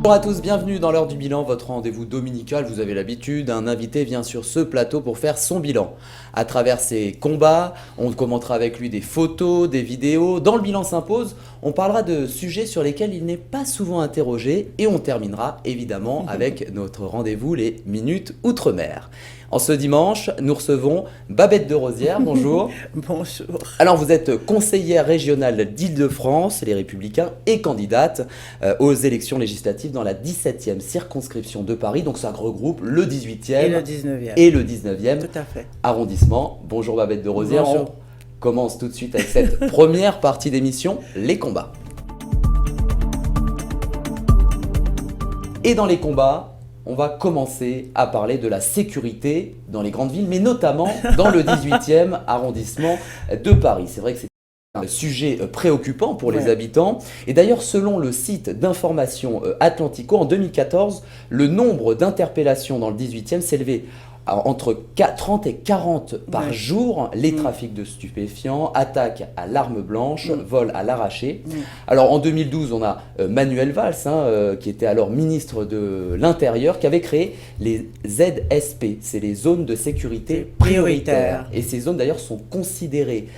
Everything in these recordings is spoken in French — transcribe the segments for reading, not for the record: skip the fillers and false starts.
Bonjour à tous, bienvenue dans l'heure du bilan, votre rendez-vous dominical, vous avez l'habitude, un invité vient sur ce plateau pour faire son bilan. À travers ses combats, on commentera avec lui des photos, des vidéos. Dans le bilan s'impose, on parlera de sujets sur lesquels il n'est pas souvent interrogé et on terminera évidemment avec notre rendez-vous, les Minutes Outre-mer. En ce dimanche, nous recevons Babette de Rosière, bonjour. Bonjour. Alors vous êtes conseillère régionale d'Île-de-France, les Républicains, et candidate aux élections législatives dans la 17e circonscription de Paris. Donc ça regroupe le 18e Et le 19e. et le 19e Tout à fait. arrondissement. Bonjour Babette de Rosière. Bonjour. On commence tout de suite avec cette première partie d'émission, les combats. Et dans les combats, on va commencer à parler de la sécurité dans les grandes villes, mais notamment dans le 18e arrondissement de Paris. C'est vrai que c'est un sujet préoccupant pour les habitants. Et d'ailleurs, selon le site d'information Atlantico, en 2014, le nombre d'interpellations dans le 18e s'élevait entre 30 et 40 par jour, les trafics de stupéfiants, attaques à l'arme blanche, vols à l'arraché. Alors en 2012, on a Manuel Valls, qui était alors ministre de l'Intérieur, qui avait créé les ZSP, c'est les zones de sécurité prioritaires. Et ces zones d'ailleurs sont considérées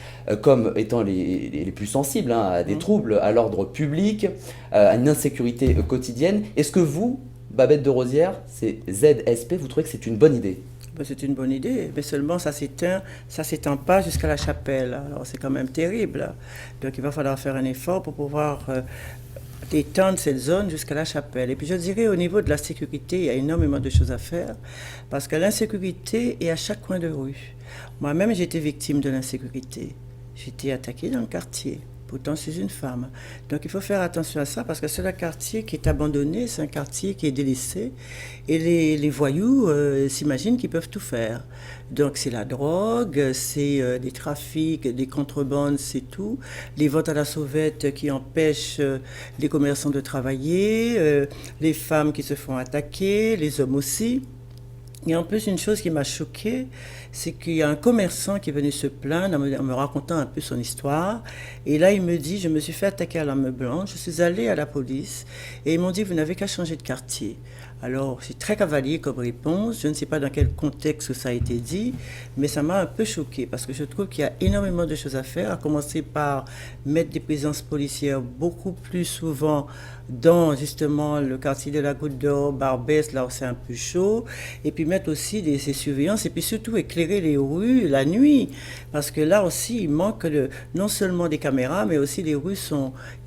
comme étant les plus sensibles à des troubles à l'ordre public, à une insécurité quotidienne. Est-ce que vous, Babette de Rosière, ces ZSP, vous trouvez que c'est une bonne idée ? C'est une bonne idée, mais seulement ça s'étend pas jusqu'à la chapelle. Alors c'est quand même terrible. Donc il va falloir faire un effort pour pouvoir étendre cette zone jusqu'à la chapelle. Et puis je dirais au niveau de la sécurité, il y a énormément de choses à faire parce que l'insécurité est à chaque coin de rue. Moi-même, j'ai été victime de l'insécurité. J'ai été attaquée dans le quartier. Pourtant, je suis une femme. Donc, il faut faire attention à ça parce que c'est un quartier qui est abandonné, c'est un quartier qui est délaissé. Et les voyous s'imaginent qu'ils peuvent tout faire. Donc, c'est la drogue, c'est des trafics, des contrebandes, c'est tout. Les ventes à la sauvette qui empêchent les commerçants de travailler, les femmes qui se font attaquer, les hommes aussi. Et en plus, une chose qui m'a choquée, c'est qu'il y a un commerçant qui est venu se plaindre en me racontant un peu son histoire. Et là, il me dit, je me suis fait attaquer à l'arme blanche, je suis allé à la police et ils m'ont dit, vous n'avez qu'à changer de quartier. Alors, c'est très cavalier comme réponse. Je ne sais pas dans quel contexte ça a été dit, mais ça m'a un peu choquée parce que je trouve qu'il y a énormément de choses à faire, à commencer par mettre des présences policières beaucoup plus souvent dans justement le quartier de la Goutte d'Or, Barbès, là où c'est un peu chaud, et puis mettre aussi ces surveillances, et puis surtout éclairer les rues la nuit, parce que là aussi, il manque non seulement des caméras, mais aussi les rues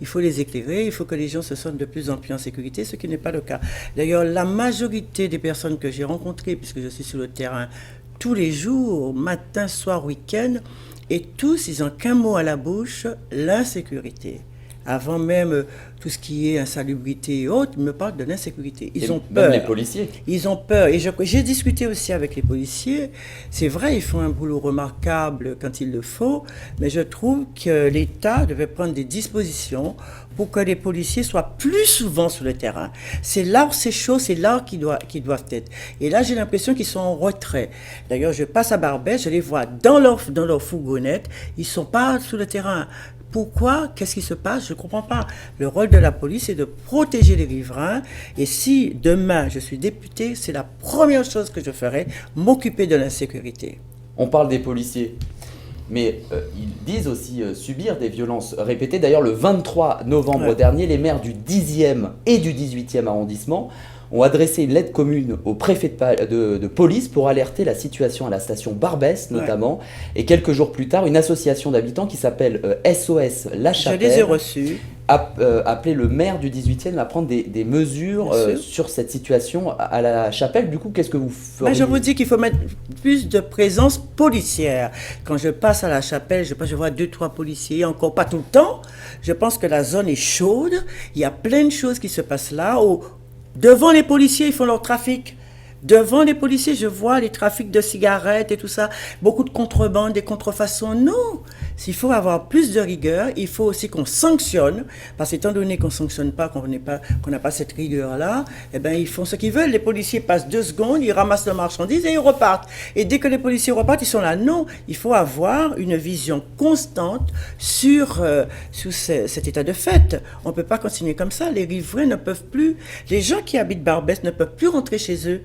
il faut les éclairer, il faut que les gens se sentent de plus en plus en sécurité, ce qui n'est pas le cas. D'ailleurs, la majorité des personnes que j'ai rencontrées, puisque je suis sur le terrain tous les jours, matin, soir, week-end, et tous, ils n'ont qu'un mot à la bouche, l'insécurité. Avant même tout ce qui est insalubrité et autres, ils me parlent de l'insécurité. Ils ont peur. Même les policiers. Ils ont peur. Et j'ai discuté aussi avec les policiers. C'est vrai, ils font un boulot remarquable quand il le faut, mais je trouve que l'État devait prendre des dispositions pour que les policiers soient plus souvent sur le terrain. C'est là où c'est chaud, c'est là qu'ils doivent être. Et là, j'ai l'impression qu'ils sont en retrait. D'ailleurs, je passe à Barbès, je les vois dans leur fourgonnette. Ils ne sont pas sur le terrain. Pourquoi? Qu'est-ce qui se passe? Je ne comprends pas. Le rôle de la police est de protéger les riverains. Et si demain je suis député, c'est la première chose que je ferai, m'occuper de l'insécurité. On parle des policiers, mais ils disent aussi subir des violences répétées. D'ailleurs, le 23 novembre dernier, les maires du 10e et du 18e arrondissement ont adressé une lettre commune au préfet de police pour alerter la situation à la station Barbès notamment. Et quelques jours plus tard, une association d'habitants qui s'appelle SOS La Chapelle, je les ai reçus, a appelé le maire du 18e à prendre des mesures sur cette situation à la Chapelle. Du coup, qu'est-ce que vous feriez? Je vous dis qu'il faut mettre plus de présence policière. Quand je passe à la Chapelle, je vois 2-3 policiers, encore pas tout le temps. Je pense que la zone est chaude. Il y a plein de choses qui se passent là. Devant les policiers, ils font leur trafic. Devant les policiers, je vois les trafics de cigarettes et tout ça. Beaucoup de contrebande, des contrefaçons. Non, S'il faut avoir plus de rigueur, il faut aussi qu'on sanctionne, parce qu'étant donné qu'on ne sanctionne pas, qu'on n'a pas cette rigueur-là, eh ben, ils font ce qu'ils veulent. Les policiers passent 2 secondes, ils ramassent leurs marchandises et ils repartent. Et dès que les policiers repartent, ils sont là. Non, il faut avoir une vision constante sur cet état de fait. On ne peut pas continuer comme ça. Les riverains ne peuvent plus, les gens qui habitent Barbès ne peuvent plus rentrer chez eux.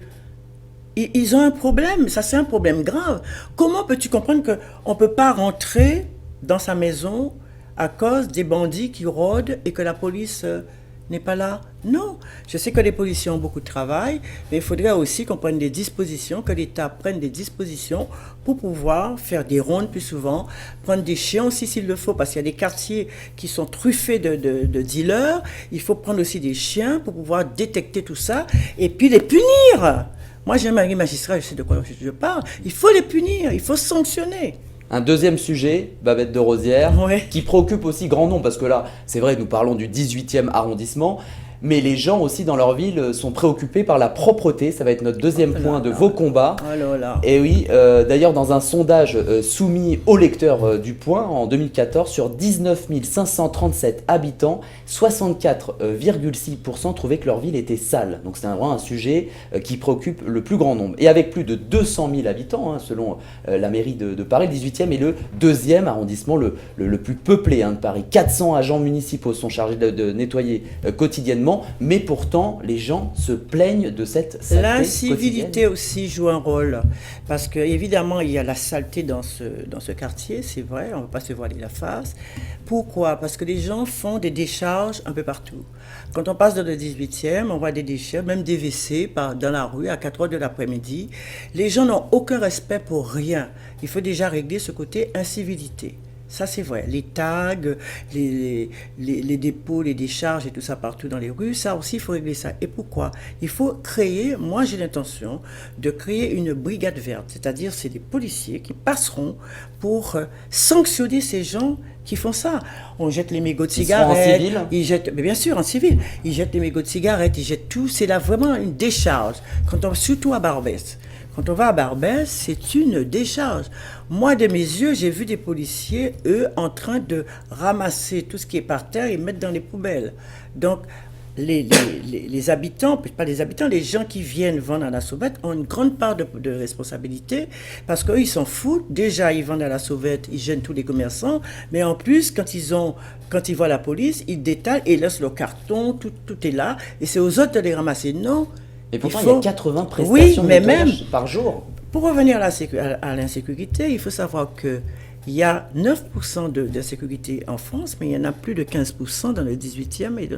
Ils ont un problème, ça c'est un problème grave. Comment peux-tu comprendre qu'on ne peut pas rentrer dans sa maison à cause des bandits qui rôdent et que la police n'est pas là? Non, je sais que les policiers ont beaucoup de travail, mais il faudrait aussi qu'on prenne des dispositions, que l'État prenne des dispositions pour pouvoir faire des rondes plus souvent, prendre des chiens aussi s'il le faut, parce qu'il y a des quartiers qui sont truffés de dealers. Il faut prendre aussi des chiens pour pouvoir détecter tout ça et puis les punir. Moi, j'ai un mari magistrat, je sais de quoi je parle. Il faut les punir, il faut sanctionner. Un deuxième sujet, Babette de Rosière, Ouais. qui préoccupe aussi grand nombre, parce que là, c'est vrai, nous parlons du 18e arrondissement, mais les gens aussi dans leur ville sont préoccupés par la propreté. Ça va être notre deuxième point de vos combats. Oh là là. Et oui, d'ailleurs, dans un sondage soumis aux lecteurs du Point en 2014, sur 19 537 habitants, 64,6% trouvaient que leur ville était sale. Donc c'est vraiment un sujet qui préoccupe le plus grand nombre. Et avec plus de 200 000 habitants, hein, selon la mairie de Paris, le 18e est le deuxième arrondissement le plus peuplé de Paris. 400 agents municipaux sont chargés de nettoyer quotidiennement. Mais pourtant, les gens se plaignent de cette saleté L'incivilité quotidienne. aussi joue un rôle. Parce qu'évidemment, il y a la saleté dans ce quartier, c'est vrai, on ne va pas se voiler la face. Pourquoi? Parce que les gens font des décharges un peu partout. Quand on passe dans le 18e, on voit des déchets, même des WC dans la rue à 4 heures de l'après-midi. Les gens n'ont aucun respect pour rien. Il faut déjà régler ce côté incivilité. Ça, c'est vrai. Les tags, les dépôts, les décharges et tout ça partout dans les rues, ça aussi, il faut régler ça. Et pourquoi? Il faut créer, moi j'ai l'intention de créer une brigade verte. C'est-à-dire, c'est des policiers qui passeront pour sanctionner ces gens qui font ça. On jette les mégots de cigarettes. En civil? Ils jettent, mais bien sûr, en civil. Ils jettent les mégots de cigarettes, ils jettent tout. C'est là vraiment une décharge. Surtout à Barbès. Quand on va à Barbès, c'est une décharge. Moi, de mes yeux, j'ai vu des policiers, eux, en train de ramasser tout ce qui est par terre et mettre dans les poubelles. Donc, les habitants, pas les habitants, les gens qui viennent vendre à la sauvette ont une grande part de responsabilité parce qu'eux, ils s'en foutent. Déjà, ils vendent à la sauvette, ils gênent tous les commerçants. Mais en plus, quand ils voient la police, ils détalent et laissent le carton, tout est là. Et c'est aux autres de les ramasser. Non. Et pourtant, il y a 80 prestations de nettoyage par jour. Pour revenir à l'insécurité, il faut savoir qu'il y a 9% d'insécurité en France, mais il y en a plus de 15% dans le 18e et dans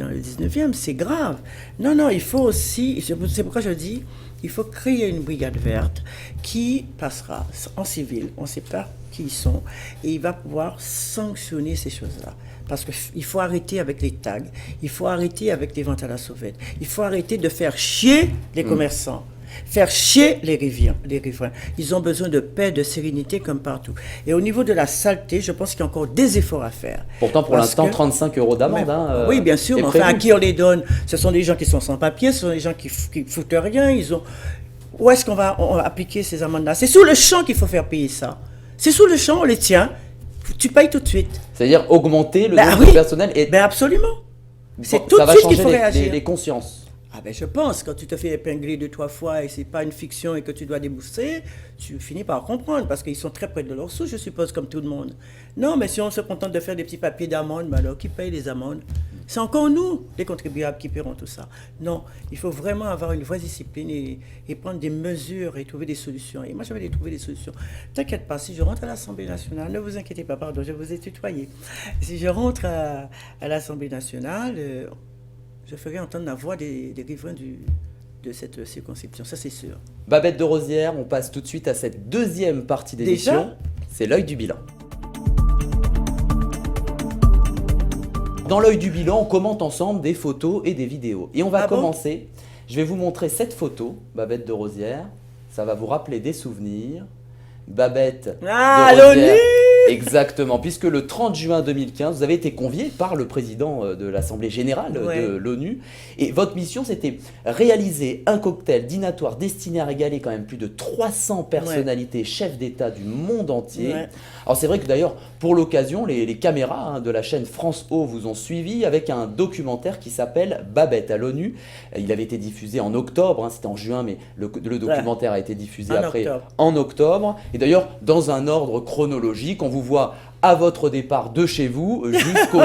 le 19e. C'est grave. Non, il faut aussi, c'est pourquoi je dis, il faut créer une brigade verte qui passera en civil, on ne sait pas qui ils sont, et il va pouvoir sanctionner ces choses-là. Parce qu'il faut arrêter avec les tags, il faut arrêter avec les ventes à la sauvette, il faut arrêter de faire chier les commerçants, faire chier les riverains. Ils ont besoin de paix, de sérénité comme partout. Et au niveau de la saleté, je pense qu'il y a encore des efforts à faire. Pourtant, pour l'instant, 35 € d'amende. Oui, bien sûr, mais enfin, à qui on les donne? Ce sont des gens qui sont sans papier, ce sont des gens qui foutent rien. Où est-ce qu'on va appliquer ces amendes-là? C'est sous le champ qu'il faut faire payer ça. C'est sous le champ, on les tient. Tu payes tout de suite. C'est-à-dire augmenter le nombre de personnel. Et absolument. C'est bon, tout de suite qu'il faut réagir. Les consciences. Ah ben je pense, quand tu te fais épingler 2-3 fois et c'est pas une fiction et que tu dois débourser, tu finis par comprendre parce qu'ils sont très près de leur source, je suppose, comme tout le monde. Non, mais si on se contente de faire des petits papiers d'amende, ben alors qui paye les amendes? C'est encore nous, les contribuables, qui paieront tout ça. Non, il faut vraiment avoir une vraie discipline et prendre des mesures et trouver des solutions. Et moi, je vais trouver des solutions. T'inquiète pas, si je rentre à l'Assemblée nationale, ne vous inquiétez pas, pardon, je vous ai tutoyé. Si je rentre à l'Assemblée nationale, je ferai entendre la voix des riverains de cette circonscription, ça c'est sûr. Babette de Rosière, on passe tout de suite à cette deuxième partie d'émission. C'est l'œil du bilan. Dans l'œil du bilan, on commente ensemble des photos et des vidéos. Et on va commencer. Je vais vous montrer cette photo, Babette de Rosière. Ça va vous rappeler des souvenirs. Babette de Rosière Exactement, puisque le 30 juin 2015, vous avez été convié par le président de l'Assemblée générale de l'ONU. Et votre mission, c'était réaliser un cocktail dînatoire destiné à régaler quand même plus de 300 personnalités chefs d'État du monde entier. Ouais. Alors c'est vrai que d'ailleurs, pour l'occasion, les caméras de la chaîne France O vous ont suivi avec un documentaire qui s'appelle Babette à l'ONU. Il avait été diffusé en octobre, c'était en juin, mais le documentaire a été diffusé après en octobre. Et d'ailleurs, dans un ordre chronologique, on vous voit à votre départ de chez vous jusqu'au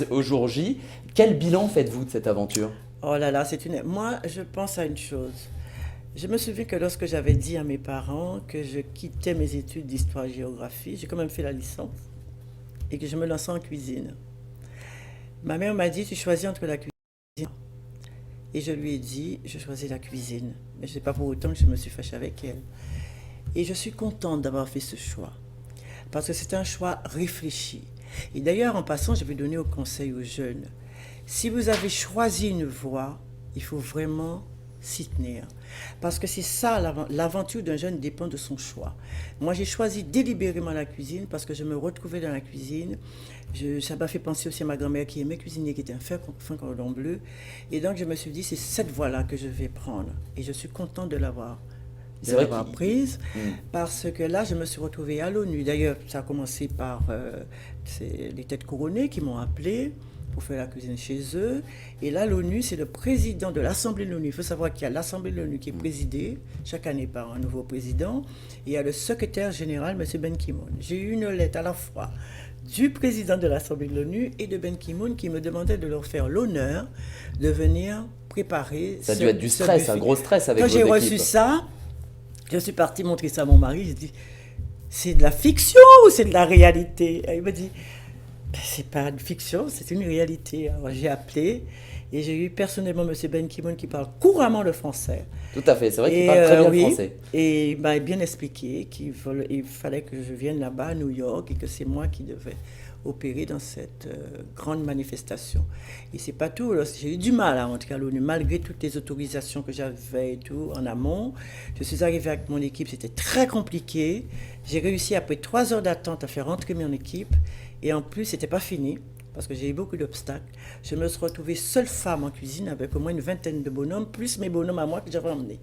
au jour J. Quel bilan faites-vous de cette aventure? Oh là là, moi, je pense à une chose. Je me souviens que lorsque j'avais dit à mes parents que je quittais mes études d'histoire-géographie, j'ai quand même fait la licence, et que je me lançais en cuisine. Ma mère m'a dit, tu choisis entre la cuisine. Et je lui ai dit, je choisis la cuisine. Mais ce n'est pas pour autant que je me suis fâchée avec elle. Et je suis contente d'avoir fait ce choix. Parce que c'est un choix réfléchi. Et d'ailleurs, en passant, je vais donner au conseil aux jeunes. Si vous avez choisi une voie, il faut vraiment s'y tenir. Parce que c'est ça, l'aventure d'un jeune dépend de son choix. Moi, j'ai choisi délibérément la cuisine parce que je me retrouvais dans la cuisine. Ça m'a fait penser aussi à ma grand-mère qui aimait cuisiner, qui était un fin cordon bleu. Et donc, je me suis dit, c'est cette voie-là que je vais prendre. Et je suis contente de l'avoir prise, parce que là, je me suis retrouvée à l'ONU. D'ailleurs, ça a commencé par les têtes couronnées qui m'ont appelée pour faire la cuisine chez eux. Et là, l'ONU, c'est le président de l'Assemblée de l'ONU. Il faut savoir qu'il y a l'Assemblée de l'ONU qui est présidée chaque année par un nouveau président. Et il y a le secrétaire général, M. Ban Ki-moon. J'ai eu une lettre à la fois du président de l'Assemblée de l'ONU et de Ban Ki-moon qui me demandait de leur faire l'honneur de venir préparer Ça a dû être du stress, un gros stress avec vos équipes. Quand j'ai reçu ça, je suis partie montrer ça à mon mari. J'ai dit, c'est de la fiction ou c'est de la réalité? Et il m'a dit, c'est pas une fiction, c'est une réalité. Alors j'ai appelé et j'ai eu personnellement M. Ban Ki-moon qui parle couramment le français. Tout à fait, c'est vrai qu'il parle très bien le français. Et il m'a bien expliqué qu'il fallait que je vienne là-bas à New York et que c'est moi qui devais opérer dans cette grande manifestation. Et c'est pas tout. J'ai eu du mal à rentrer à l'ONU, malgré toutes les autorisations que j'avais et tout en amont. Je suis arrivée avec mon équipe, c'était très compliqué. J'ai réussi après 3 heures d'attente à faire rentrer mon équipe. Et en plus, c'était pas fini, parce que j'ai eu beaucoup d'obstacles. Je me suis retrouvée seule femme en cuisine avec au moins une vingtaine de bonhommes, plus mes bonhommes à moi que j'avais emmenés.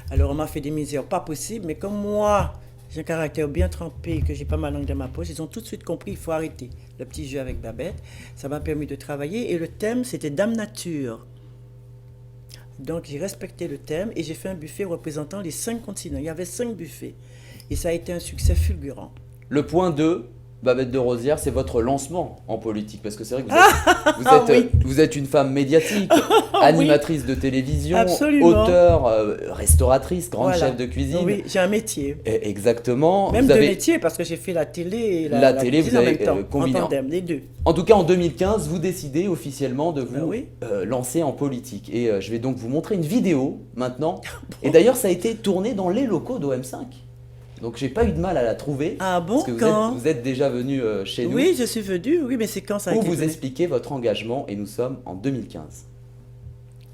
Alors on m'a fait des misères pas possibles, mais comme moi, j'ai un caractère bien trempé, que j'ai pas ma langue dans ma poche, ils ont tout de suite compris qu'il faut arrêter le petit jeu avec Babette. Ça m'a permis de travailler et le thème, c'était Dame Nature. Donc j'ai respecté le thème et j'ai fait un buffet représentant les 5 continents. Il y avait 5 buffets et ça a été un succès fulgurant. Le point 2, Babette de Rosière, c'est votre lancement en politique, parce que c'est vrai que vous êtes une femme médiatique, animatrice de télévision, auteure, restauratrice, grande chef de cuisine. Oui, j'ai un métier. Exactement. Même deux métiers, parce que j'ai fait la télé et la télé, cuisine vous avez en même temps, combiné. en tandem, les deux. En tout cas, en 2015, vous décidez officiellement de vous lancer en politique. Et je vais donc vous montrer une vidéo maintenant. Et d'ailleurs, ça a été tourné dans les locaux d'OM5. Donc j'ai pas eu de mal à la trouver. Ah bon, parce que vous êtes déjà venu chez nous. Oui, je suis venu, oui, mais c'est quand ça a été où vous expliquez votre engagement et nous sommes en 2015.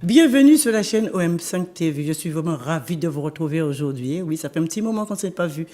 Bienvenue sur la chaîne OM5 TV. Je suis vraiment ravie de vous retrouver aujourd'hui. Oui, ça fait un petit moment qu'on ne s'est pas vu.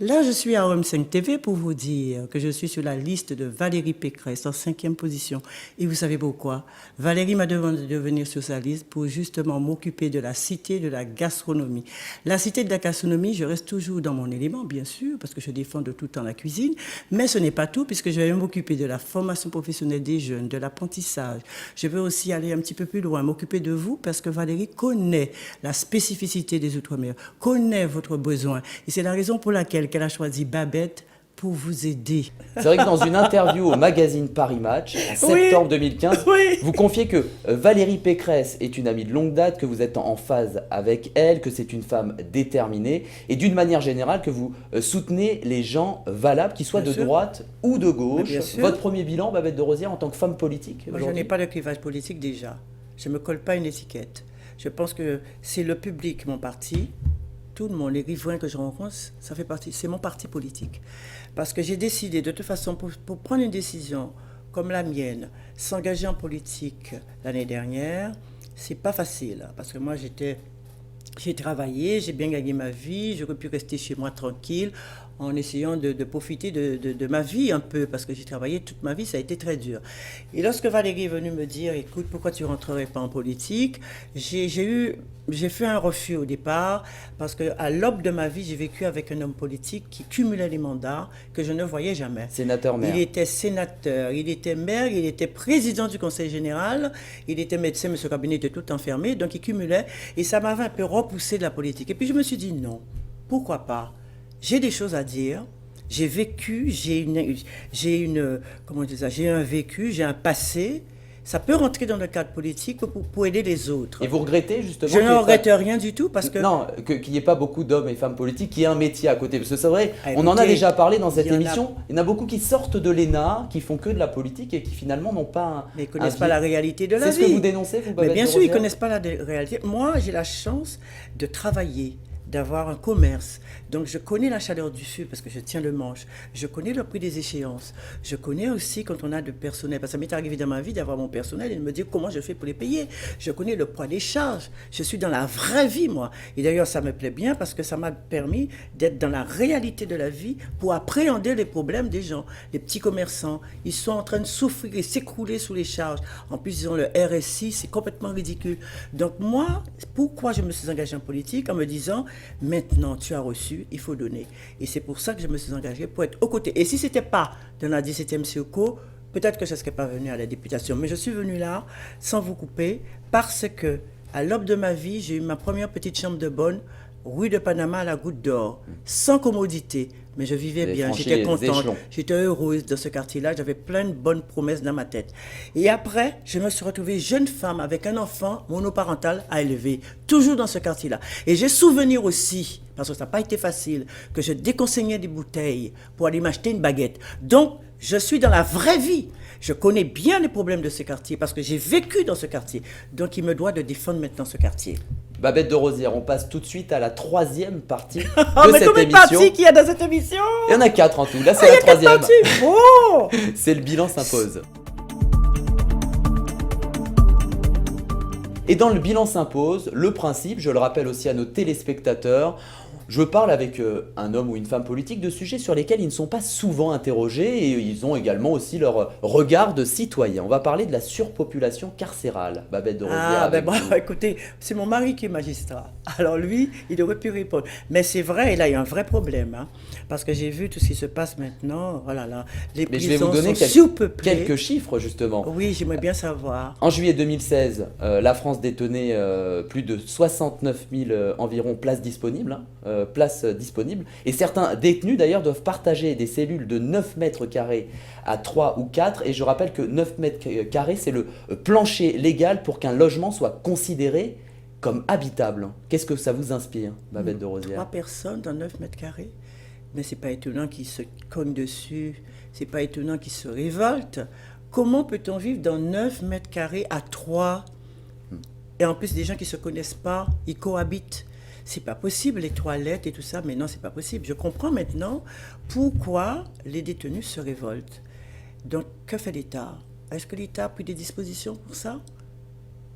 Là, je suis à OM5 TV pour vous dire que je suis sur la liste de Valérie Pécresse en 5e position. Et vous savez pourquoi? Valérie m'a demandé de venir sur sa liste pour justement m'occuper de la cité de la gastronomie. La cité de la gastronomie, je reste toujours dans mon élément, bien sûr, parce que je défends de tout temps la cuisine. Mais ce n'est pas tout, puisque je vais m'occuper de la formation professionnelle des jeunes, de l'apprentissage. Je vais aussi aller un petit peu plus loin, m'occuper de vous, parce que Valérie connaît la spécificité des Outre-mer, connaît votre besoin. Et c'est la raison pour laquelle qu'elle a choisi Babette pour vous aider. C'est vrai que dans une interview au magazine Paris Match, en septembre 2015, vous confiez que Valérie Pécresse est une amie de longue date, que vous êtes en phase avec elle, que c'est une femme déterminée et d'une manière générale que vous soutenez les gens valables, qu'ils soient de droite ou de gauche. Votre premier bilan, Babette de Rosière, en tant que femme politique? Moi, je n'ai pas de clivage politique déjà. Je ne me colle pas une étiquette. Je pense que c'est le public, mon parti. Tout le monde, les riverains que je rencontre, ça fait partie, c'est mon parti politique. Parce que j'ai décidé, de toute façon, pour prendre une décision comme la mienne, s'engager en politique l'année dernière, c'est pas facile. Parce que moi, j'ai travaillé, j'ai bien gagné ma vie, j'aurais pu rester chez moi tranquille. en essayant de profiter de ma vie un peu, parce que j'ai travaillé toute ma vie, ça a été très dur. Et lorsque Valérie est venue me dire, écoute, pourquoi tu ne rentrerais pas en politique, j'ai fait un refus au départ, parce qu'à l'aube de ma vie, j'ai vécu avec un homme politique qui cumulait les mandats que je ne voyais jamais. Sénateur-maire. Il était sénateur, il était maire, il était président du conseil général, il était médecin, mais ce cabinet était tout enfermé, donc il cumulait, et ça m'avait un peu repoussé de la politique. Et puis je me suis dit non, pourquoi pas? J'ai des choses à dire, j'ai vécu, comment dire ça, j'ai un vécu, j'ai un passé. Ça peut rentrer dans le cadre politique pour aider les autres. Et vous regrettez justement? Je ne regrette rien du tout parce que... Non, qu'il n'y ait pas beaucoup d'hommes et femmes politiques qui aient un métier à côté. Parce que c'est vrai, on en a déjà parlé dans cette émission. Il y en a beaucoup qui sortent de l'ENA, qui font que de la politique et qui finalement n'ont pas mais ils ne connaissent pas la réalité de la vie. C'est ce que vous dénoncez, vous, Babette de Rosière? Bien sûr, ils ne connaissent pas la réalité. Moi, j'ai la chance de travailler, d'avoir un commerce. Donc je connais la chaleur du sud parce que je tiens le manche. Je connais le prix des échéances. Je connais aussi quand on a de personnel. Parce que ça m'est arrivé dans ma vie d'avoir mon personnel et de me dire comment je fais pour les payer. Je connais le poids des charges. Je suis dans la vraie vie, moi. Et d'ailleurs, ça me plaît bien parce que ça m'a permis d'être dans la réalité de la vie pour appréhender les problèmes des gens. Les petits commerçants, ils sont en train de souffrir et s'écrouler sous les charges. En plus, ils ont le RSI, c'est complètement ridicule. Donc moi, pourquoi je me suis engagée en politique? En me disant, maintenant, tu as reçu, il faut donner. Et c'est pour ça que je me suis engagée pour être aux côtés. Et si ce n'était pas dans la 17e Circo, peut-être que je ne serais pas venue à la députation. Mais je suis venue là, sans vous couper, parce que à l'aube de ma vie, j'ai eu ma première petite chambre de bonne, rue de Panama à la Goutte d'Or, sans commodité. Mais je vivais bien, j'étais contente, j'étais heureuse dans ce quartier-là, j'avais plein de bonnes promesses dans ma tête. Et après, je me suis retrouvée jeune femme avec un enfant monoparental à élever, toujours dans ce quartier-là. Et j'ai souvenir aussi, parce que ça n'a pas été facile, que je déconsignais des bouteilles pour aller m'acheter une baguette. Donc, je suis dans la vraie vie. Je connais bien les problèmes de ce quartier parce que j'ai vécu dans ce quartier. Donc, il me doit de défendre maintenant ce quartier. Babette de Rosière, on passe tout de suite à la troisième partie de mais cette combien de émission. parties qu'il y a dans cette émission? Il y en a 4 en tout. Là, c'est la troisième. Oh C'est le bilan s'impose. Et dans le bilan s'impose, le principe, je le rappelle aussi à nos téléspectateurs, je parle avec un homme ou une femme politique de sujets sur lesquels ils ne sont pas souvent interrogés et ils ont également aussi leur regard de citoyen. On va parler de la surpopulation carcérale, Babette de Rosière. Écoutez, c'est mon mari qui est magistrat. Alors lui, il aurait pu répondre. Mais c'est vrai, il a eu un vrai problème. Hein, parce que j'ai vu tout ce qui se passe maintenant. Oh là là, les prisons sont surpeuplées. Quelques chiffres justement. Oui, j'aimerais bien savoir. En juillet 2016, la France détenait plus de 69 000 environ places disponibles. Et certains détenus d'ailleurs doivent partager des cellules de 9 mètres carrés à 3 ou 4 et je rappelle que 9 mètres carrés c'est le plancher légal pour qu'un logement soit considéré comme habitable. Qu'est-ce que ça vous inspire, Babette de Rosière? 3 personnes dans 9 mètres carrés, mais c'est pas étonnant qu'ils se cognent dessus, c'est pas étonnant qu'ils se révoltent. Comment peut-on vivre dans 9 mètres carrés à 3 et en plus des gens qui se connaissent pas, ils cohabitent? C'est pas possible, les toilettes et tout ça, mais non, c'est pas possible. Je comprends maintenant pourquoi les détenus se révoltent. Donc, que fait l'État? Est-ce que l'État a pris des dispositions pour ça?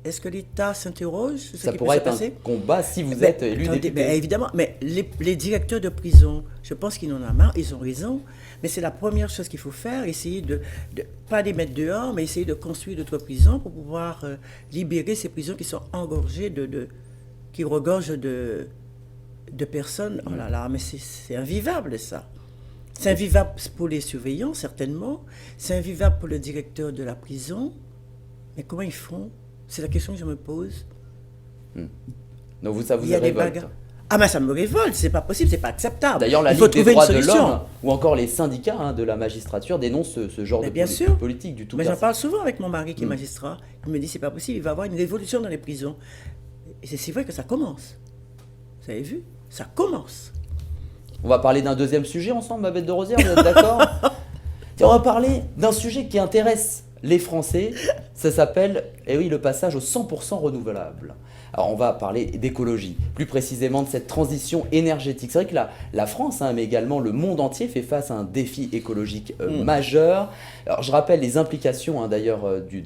Est-ce que l'État s'interroge sur ce Ça qui pourrait peut se être passer? un combat si vous êtes élu député. Évidemment, mais les directeurs de prison, je pense qu'ils en ont marre, ils ont raison, mais c'est la première chose qu'il faut faire, essayer de pas les mettre dehors, mais essayer de construire d'autres prisons pour pouvoir libérer ces prisons qui sont engorgées qui regorge de personnes. Oh là là, mais c'est invivable ça. C'est invivable pour les surveillants, certainement. C'est invivable pour le directeur de la prison. Mais comment ils font? C'est la question que je me pose. Donc ça vous révolte? Ah mais ça me révolte, c'est pas possible, c'est pas acceptable. D'ailleurs, la Ligue des droits de l'homme ou encore les syndicats de la magistrature dénoncent ce genre de politique du tout. Mais j'en parle souvent avec mon mari qui est magistrat. Il me dit c'est pas possible, il va y avoir une révolution dans les prisons. Et c'est vrai que ça commence. Vous avez vu? Ça commence. On va parler d'un deuxième sujet ensemble, Babette de Rosière, vous êtes d'accord? On va parler d'un sujet qui intéresse les Français. Ça s'appelle, le passage au 100% renouvelable. Alors on va parler d'écologie, plus précisément de cette transition énergétique. C'est vrai que la France, mais également le monde entier fait face à un défi écologique majeur. Alors je rappelle les implications d'ailleurs du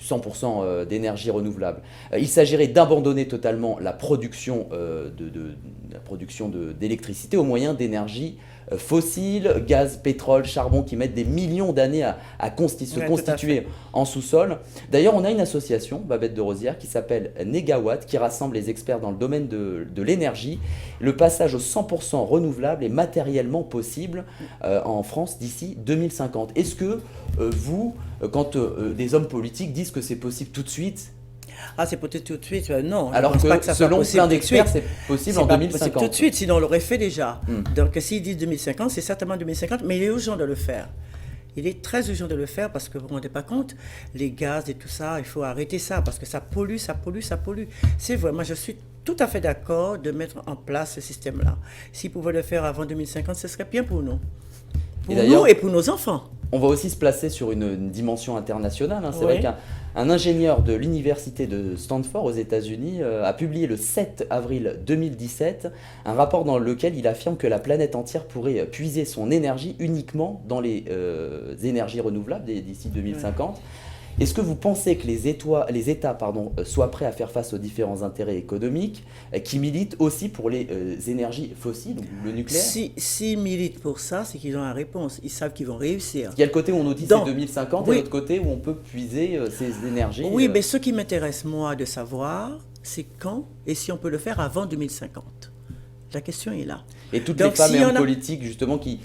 100% d'énergie renouvelable. Il s'agirait d'abandonner totalement la production d'électricité au moyen d'énergie fossiles, gaz, pétrole, charbon qui mettent des millions d'années à se constituer en sous-sol. D'ailleurs, on a une association, Babette de Rosière, qui s'appelle Negawatt, qui rassemble les experts dans le domaine de l'énergie. Le passage au 100% renouvelable est matériellement possible en France d'ici 2050. Est-ce que vous, quand des hommes politiques disent que c'est possible tout de suite, c'est peut-être tout de suite, non. Alors que selon plein d'experts, c'est possible en 2050. C'est tout de suite, sinon on l'aurait fait déjà. Donc s'ils disent 2050, c'est certainement 2050, mais il est urgent de le faire. Il est très urgent de le faire parce que vous ne vous rendez pas compte, les gaz et tout ça, il faut arrêter ça parce que ça pollue, ça pollue, ça pollue. C'est vrai, moi je suis tout à fait d'accord de mettre en place ce système-là. S'ils pouvaient le faire avant 2050, ce serait bien pour nous. Pour nous et pour nos enfants. On va aussi se placer sur une dimension internationale. C'est vrai qu'un ingénieur de l'université de Stanford aux États-Unis a publié le 7 avril 2017 un rapport dans lequel il affirme que la planète entière pourrait puiser son énergie uniquement dans les énergies renouvelables d'ici 2050. Est-ce que vous pensez que les États soient prêts à faire face aux différents intérêts économiques qui militent aussi pour les énergies fossiles, le nucléaire? S'ils militent pour ça, c'est qu'ils ont la réponse. Ils savent qu'ils vont réussir. Il y a le côté où on nous dit c'est 2050 et l'autre côté où on peut puiser ces énergies. Oui, mais ce qui m'intéresse, moi, de savoir, c'est quand et si on peut le faire avant 2050. La question est là. Et toutes les femmes et hommes politiques, justement, qui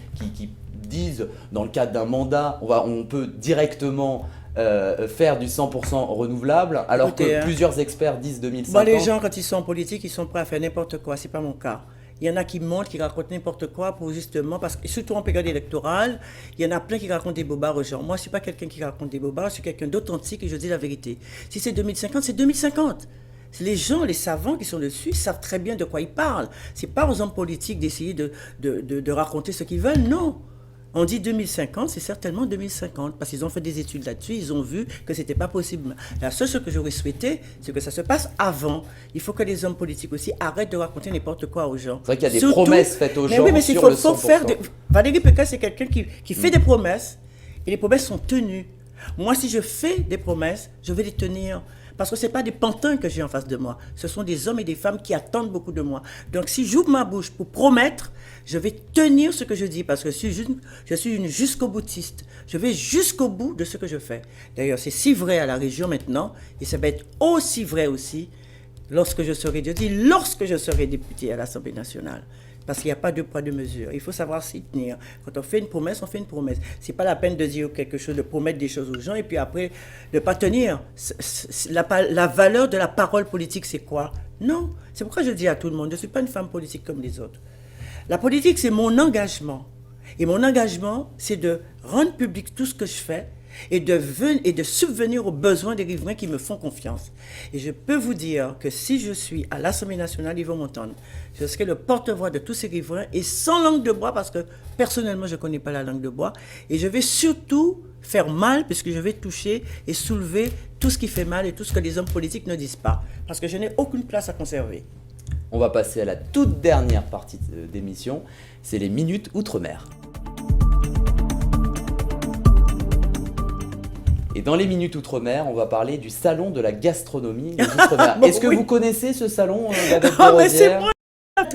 disent, dans le cadre d'un mandat, on peut directement faire du 100% renouvelable, alors que plusieurs experts disent 2050. Les gens, quand ils sont en politique, ils sont prêts à faire n'importe quoi. C'est pas mon cas. Il y en a qui montent, qui racontent n'importe quoi pour justement, parce que surtout en période électorale, il y en a plein qui racontent des bobards aux gens. Moi, je ne suis pas quelqu'un qui raconte des bobards, je suis quelqu'un d'authentique et je dis la vérité. Si c'est 2050, c'est 2050. Les gens, les savants qui sont dessus, ils savent très bien de quoi ils parlent. Ce n'est pas aux hommes politiques d'essayer de raconter ce qu'ils veulent, non. On dit 2050, c'est certainement 2050, parce qu'ils ont fait des études là-dessus, ils ont vu que ce n'était pas possible. La seule chose que j'aurais souhaité, c'est que ça se passe avant. Il faut que les hommes politiques aussi arrêtent de raconter n'importe quoi aux gens. C'est vrai qu'il y a des promesses faites aux gens sur le 100%. Valérie Pécresse, c'est quelqu'un qui fait des promesses, et les promesses sont tenues. Moi, si je fais des promesses, je vais les tenir. Parce que ce n'est pas des pantins que j'ai en face de moi. Ce sont des hommes et des femmes qui attendent beaucoup de moi. Donc si j'ouvre ma bouche pour promettre, je vais tenir ce que je dis. Parce que je suis une jusqu'au-boutiste. Je vais jusqu'au bout de ce que je fais. D'ailleurs, c'est si vrai à la région maintenant. Et ça va être aussi vrai aussi lorsque je serai député à l'Assemblée nationale. Parce qu'il n'y a pas de poids, de mesure. Il faut savoir s'y tenir. Quand on fait une promesse, on fait une promesse. Ce n'est pas la peine de dire quelque chose, de promettre des choses aux gens et puis après de ne pas tenir. La valeur de la parole politique, c'est quoi? Non. C'est pourquoi je dis à tout le monde, je ne suis pas une femme politique comme les autres. La politique, c'est mon engagement. Et mon engagement, c'est de rendre public tout ce que je fais et de subvenir aux besoins des riverains qui me font confiance. Et je peux vous dire que si je suis à l'Assemblée nationale, ils vont m'entendre. Je serai le porte-voix de tous ces riverains et sans langue de bois, parce que personnellement, je ne connais pas la langue de bois. Et je vais surtout faire mal, puisque je vais toucher et soulever tout ce qui fait mal et tout ce que les hommes politiques ne disent pas. Parce que je n'ai aucune place à conserver. On va passer à la toute dernière partie d'émission, c'est les minutes Outre-mer. Et dans les minutes Outre-mer, on va parler du salon de la gastronomie des Outre-mer. Est-ce que vous connaissez ce salon, Babette de Rosière? C'est moi.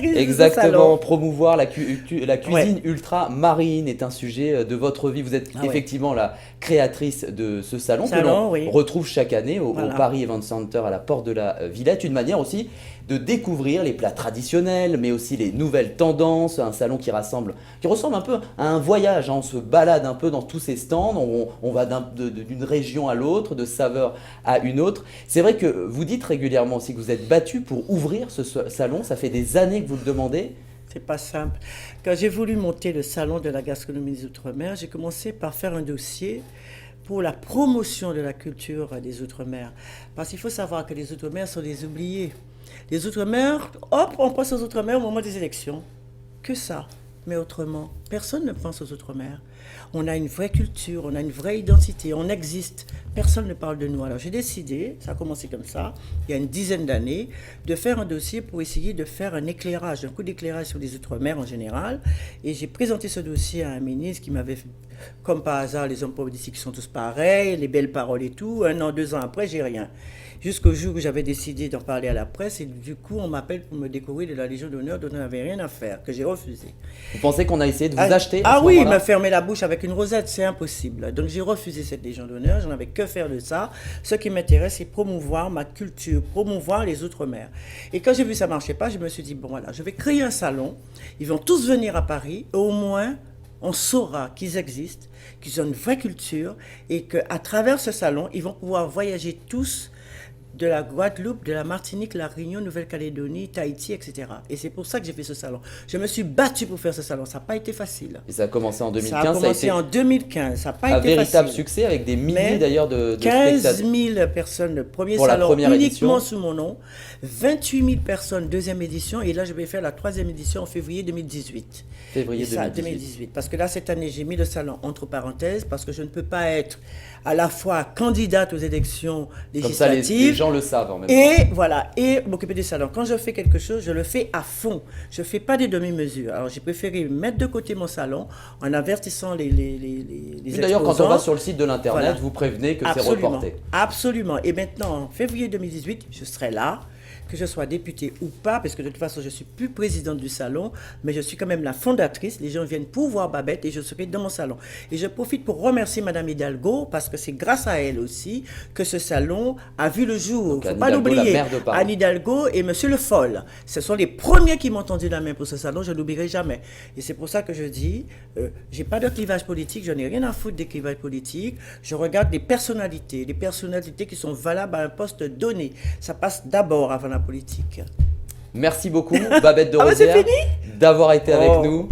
Exactement, promouvoir la cuisine ultra-marine est un sujet de votre vie. Vous êtes effectivement la créatrice de ce salon que l'on retrouve chaque année au Paris Event Center à la porte de la Villette. Une manière aussi de découvrir les plats traditionnels, mais aussi les nouvelles tendances. Un salon qui ressemble un peu à un voyage. On se balade un peu dans tous ces stands, on va d'une région à l'autre, de saveur à une autre. C'est vrai que vous dites régulièrement aussi que vous êtes battu pour ouvrir ce salon. Ça fait des années que vous le demandez. C'est pas simple. Quand j'ai voulu monter le salon de la gastronomie des Outre-mer, j'ai commencé par faire un dossier pour la promotion de la culture des Outre-mer. Parce qu'il faut savoir que les Outre-mer sont des oubliés. Les Outre-mer, hop, on passe aux Outre-mer au moment des élections. Que ça. Mais autrement, Personne ne pense aux Outre-mer. On a une vraie culture, on a une vraie identité, on existe. Personne ne parle de nous. Alors j'ai décidé, ça a commencé comme ça, il y a une dizaine d'années, de faire un dossier pour essayer de faire un éclairage, un coup d'éclairage sur les Outre-mer en général. Et j'ai présenté ce dossier à un ministre qui m'avait fait, comme par hasard, les hommes politiques sont tous pareils, les belles paroles et tout. 1 an, 2 ans après, j'ai rien. Jusqu'au jour où j'avais décidé d'en parler à la presse et du coup on m'appelle pour me décorer de la Légion d'honneur dont on n'avait rien à faire, que j'ai refusé. Vous pensez qu'on a essayé de vous acheter Ah oui, il m'a fermé la bouche avec une rosette, c'est impossible. Donc j'ai refusé cette Légion d'honneur, j'en avais que faire de ça. Ce qui m'intéresse, c'est promouvoir ma culture, promouvoir les Outre-mer. Et quand j'ai vu que ça ne marchait pas, je me suis dit, bon voilà, je vais créer un salon, ils vont tous venir à Paris, et au moins on saura qu'ils existent, qu'ils ont une vraie culture et qu'à travers ce salon, ils vont pouvoir voyager tous de la Guadeloupe, de la Martinique, la Réunion, Nouvelle-Calédonie, Tahiti, etc. Et c'est pour ça que j'ai fait ce salon. Je me suis battue pour faire ce salon. Ça n'a pas été facile. Et ça a commencé en 2015. Ça a commencé en 2015. Ça n'a pas été facile. Un véritable succès avec des milliers d'ailleurs de 15 000 personnes, le premier pour salon uniquement édition. Sous mon nom. 28 000 personnes, deuxième édition. Et là, je vais faire la troisième édition en février 2018. Février 2018. Parce que là, cette année, j'ai mis le salon entre parenthèses parce que je ne peux pas être à la fois candidate aux élections législatives. Comme ça, les gens le savent en même temps. Et voilà, et m'occuper du salon. Quand je fais quelque chose, je le fais à fond. Je ne fais pas des demi-mesures. Alors, j'ai préféré mettre de côté mon salon en avertissant les D'ailleurs, quand on va sur le site de l'Internet, voilà. Vous prévenez que c'est Absolument. reporté. Absolument. Et maintenant, en février 2018, je serai là. Que je sois députée ou pas, parce que de toute façon, je ne suis plus présidente du salon, mais je suis quand même la fondatrice. Les gens viennent pour voir Babette et je serai dans mon salon. Et je profite pour remercier Madame Hidalgo, parce que c'est grâce à elle aussi que ce salon a vu le jour. Il ne faut pas l'oublier. Anne Hidalgo et Monsieur Le Foll. Ce sont les premiers qui m'ont tendu la main pour ce salon, je ne l'oublierai jamais. Et c'est pour ça que je dis, je n'ai pas de clivage politique, je n'ai rien à foutre des clivages politiques. Je regarde les personnalités qui sont valables à un poste donné. Ça passe d'abord avant la politique. Merci beaucoup, Babette de Rosière, d'avoir été avec nous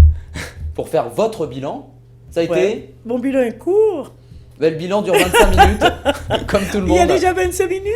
pour faire votre bilan. Ça a été mon bilan est court. Le bilan dure 25 minutes, comme tout le monde. Il y a déjà 25 minutes.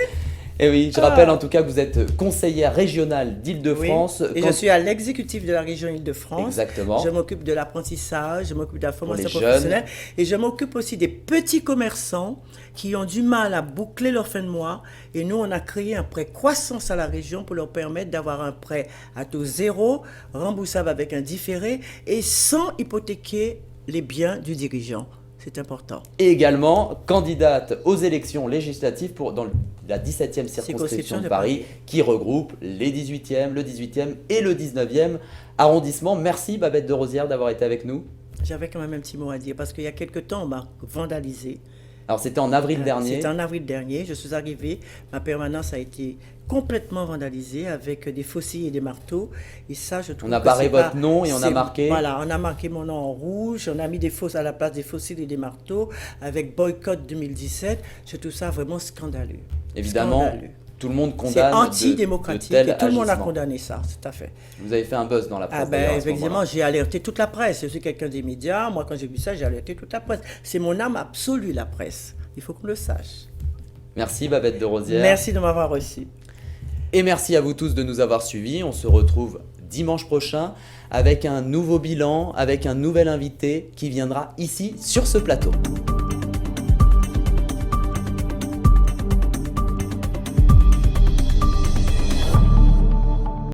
Et oui, je rappelle en tout cas que vous êtes conseillère régionale d'Île-de-France. Oui. Et je suis à l'exécutif de la région Île-de-France. Exactement. Je m'occupe de l'apprentissage, je m'occupe de la formation professionnelle. Et je m'occupe aussi des petits commerçants qui ont du mal à boucler leur fin de mois. Et nous, on a créé un prêt croissance à la région pour leur permettre d'avoir un prêt à taux zéro, remboursable avec un différé et sans hypothéquer les biens du dirigeant. C'est important. Et également candidate aux élections législatives dans la 17e circonscription de Paris qui regroupe les 18e, le 18e et le 19e arrondissement. Merci Babette de Rosière d'avoir été avec nous. J'avais quand même un petit mot à dire parce qu'il y a quelques temps, on m'a vandalisé. Alors c'était en avril dernier. C'était en avril dernier. Je suis arrivé, ma permanence a été complètement vandalisée avec des faucilles et des marteaux. Et ça, je trouve on a barré votre nom et on a marqué. Voilà, on a marqué mon nom en rouge. On a mis des fausses à la place des fossiles et des marteaux avec boycott 2017. Je trouve ça vraiment scandaleux. Évidemment. Scandaleux. Tout le monde condamne. C'est antidémocratique et tout le monde a condamné ça, tout à fait. Vous avez fait un buzz dans la presse. Effectivement, j'ai alerté toute la presse. Je suis quelqu'un des médias. Moi, quand j'ai vu ça, j'ai alerté toute la presse. C'est mon âme absolue, la presse. Il faut qu'on le sache. Merci Babette de Rosière. Merci de m'avoir reçu. Et merci à vous tous de nous avoir suivis. On se retrouve dimanche prochain avec un nouveau bilan, avec un nouvel invité qui viendra ici sur ce plateau.